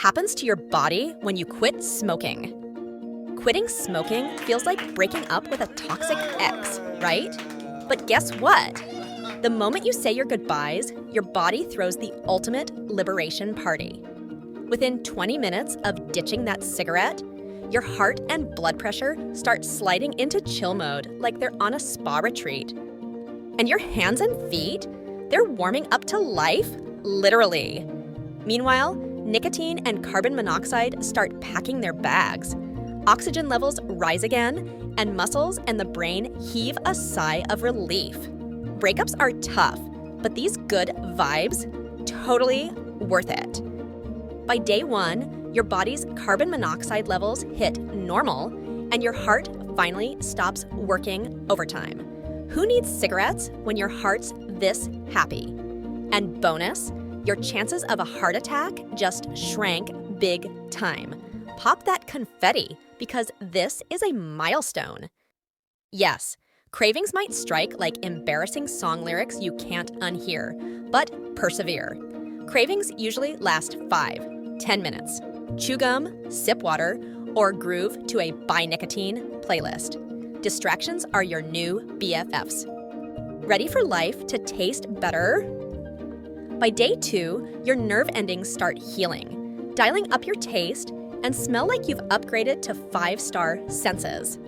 happens to your body when you quit smoking. Quitting smoking feels like breaking up with a toxic ex, right? But guess what? The moment you say your goodbyes, your body throws the ultimate liberation party. Within 20 minutes of ditching that cigarette, your heart and blood pressure start sliding into chill mode like they're on a spa retreat. And your hands and feet, they're warming up to life, literally. Meanwhile, nicotine and carbon monoxide start packing their bags. Oxygen levels rise again, and muscles and the brain heave a sigh of relief. Breakups are tough, but these good vibes, totally worth it. By day 1, your body's carbon monoxide levels hit normal, and your heart finally stops working overtime. Who needs cigarettes when your heart's this happy? And bonus, your chances of a heart attack just shrank big time. Pop that confetti, because this is a milestone. Yes, cravings might strike like embarrassing song lyrics you can't unhear, but persevere. Cravings usually last 5-10 minutes. Chew gum, sip water, or groove to a Buy Nicotine playlist. Distractions are your new BFFs. Ready for life to taste better? By day 2, your nerve endings start healing, dialing up your taste, and smell like you've upgraded to 5-star senses.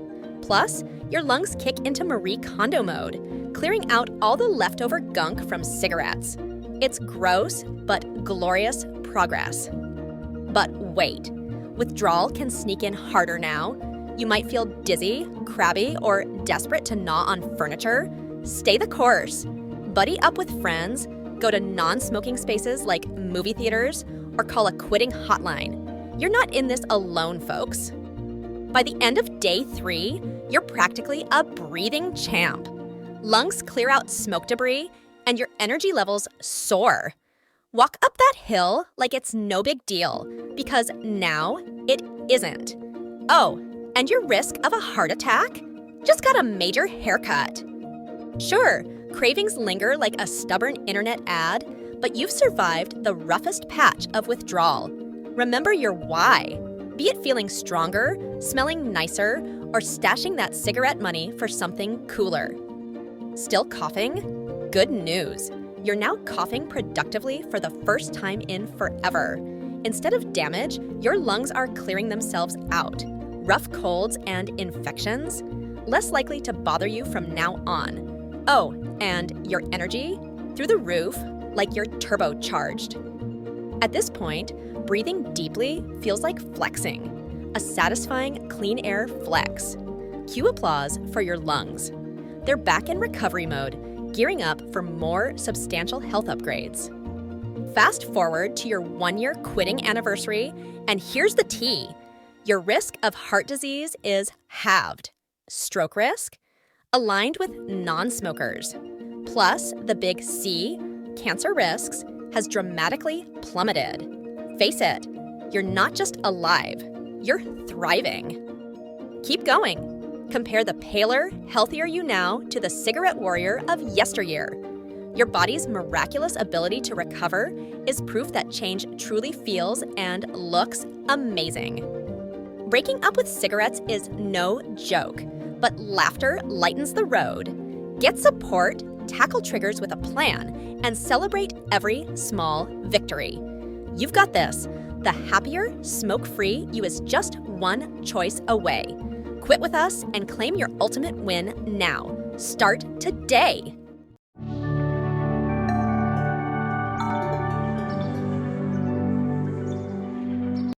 Plus, your lungs kick into Marie Kondo mode, clearing out all the leftover gunk from cigarettes. It's gross, but glorious progress. But wait, withdrawal can sneak in harder now. You might feel dizzy, crabby, or desperate to gnaw on furniture. Stay the course. Buddy up with friends, go to non-smoking spaces like movie theaters, or call a quitting hotline. You're not in this alone, folks. By the end of day 3, you're practically a breathing champ. Lungs clear out smoke debris, and your energy levels soar. Walk up that hill like it's no big deal, because now it isn't. Oh, and your risk of a heart attack just got a major haircut. Sure, cravings linger like a stubborn internet ad, but you've survived the roughest patch of withdrawal. Remember your why. Be it feeling stronger, smelling nicer, or stashing that cigarette money for something cooler. Still coughing? Good news. You're now coughing productively for the first time in forever. Instead of damage, your lungs are clearing themselves out. Rough colds and infections, less likely to bother you from now on. Oh, and your energy? Through the roof, like you're turbocharged. At this point, breathing deeply feels like flexing, a satisfying clean air flex. Cue applause for your lungs. They're back in recovery mode, gearing up for more substantial health upgrades. Fast forward to your 1-year quitting anniversary, and here's the tea. Your risk of heart disease is halved. Stroke risk? Aligned with non-smokers. Plus, the big C, cancer risks, has dramatically plummeted. Face it, you're not just alive, you're thriving. Keep going. Compare the paler, healthier you now to the cigarette warrior of yesteryear. Your body's miraculous ability to recover is proof that change truly feels and looks amazing. Breaking up with cigarettes is no joke, but laughter lightens the road. Get support, tackle triggers with a plan, and celebrate every small victory. You've got this. The happier, smoke-free you is just one choice away. Quit with us and claim your ultimate win now. Start today.